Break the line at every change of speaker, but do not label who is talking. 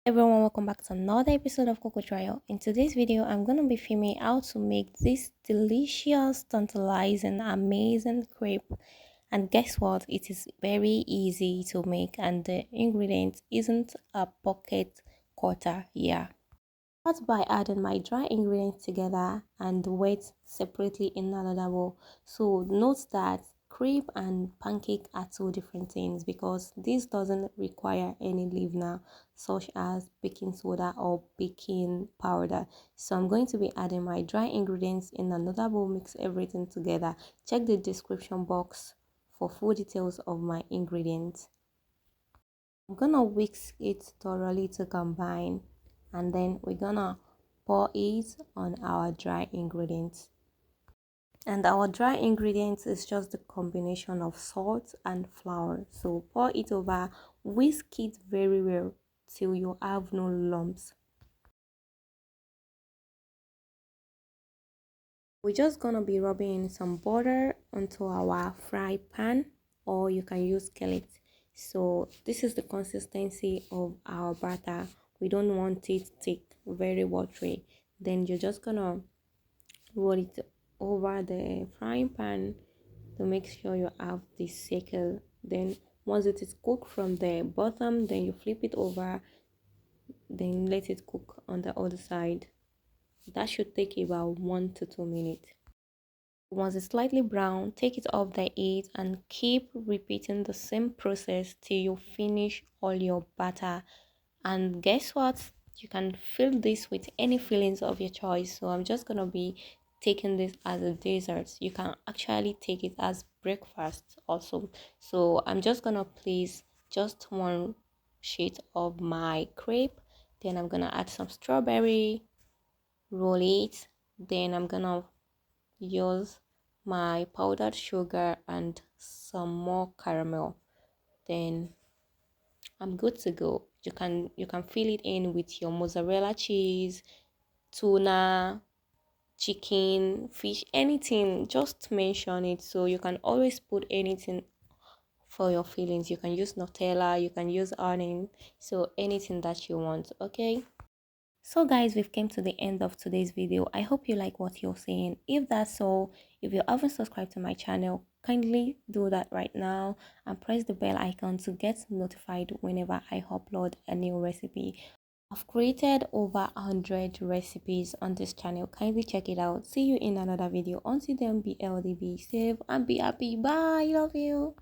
Everyone, welcome back to another episode of cookwithrayo. In today's video, I'm going to be filming how to make this delicious, tantalizing, amazing crepe. And guess what? It is very easy to make, and the ingredient isn't a pocket quarter here. Start by adding my dry ingredients together and wet separately in another bowl. So note that crepe and pancake are two different things because this doesn't require any leavener such as baking soda or baking powder. So I'm going to be adding my dry ingredients in another bowl, mix everything together. Check the description box for full details of my ingredients. I'm gonna whisk it thoroughly to combine, and then we're gonna pour it on our dry ingredients. And our dry ingredients is just the combination of salt and flour. So pour it over, whisk it very well till you have no lumps. We're just gonna be rubbing some butter onto our fry pan, or you can use skillet. So this is the consistency of our batter. We don't want it thick, very watery. Then you're just gonna roll it over the frying pan to make sure you have this circle. Then once it is cooked from the bottom, then you flip it over, then let it cook on the other side. That should take about 1 to 2 minutes. Once it's slightly brown, take it off the heat and keep repeating the same process till you finish all your batter. And guess what? You can fill this with any fillings of your choice. So I'm just gonna be taking this as a dessert. You can actually take it as breakfast also. So I'm just gonna place just one sheet of my crepe. Then I'm gonna add some strawberry, roll it. Then I'm gonna use my powdered sugar and some more caramel. Then I'm good to go. You can fill it in with your mozzarella cheese, tuna, chicken, fish, anything. Just mention it. So you can always put anything for your fillings. You can use Nutella, you can use onion, so anything that you want. Okay. So guys, we've came to the end of today's video. I hope you like what you're seeing. If that's so, if you haven't subscribed to my channel, kindly do that right now and press the bell icon to get notified whenever I upload a new recipe. I've created over 100 recipes on this channel. Kindly check it out. See you in another video. Until then, be healthy, be safe, and be happy. Bye. Love you.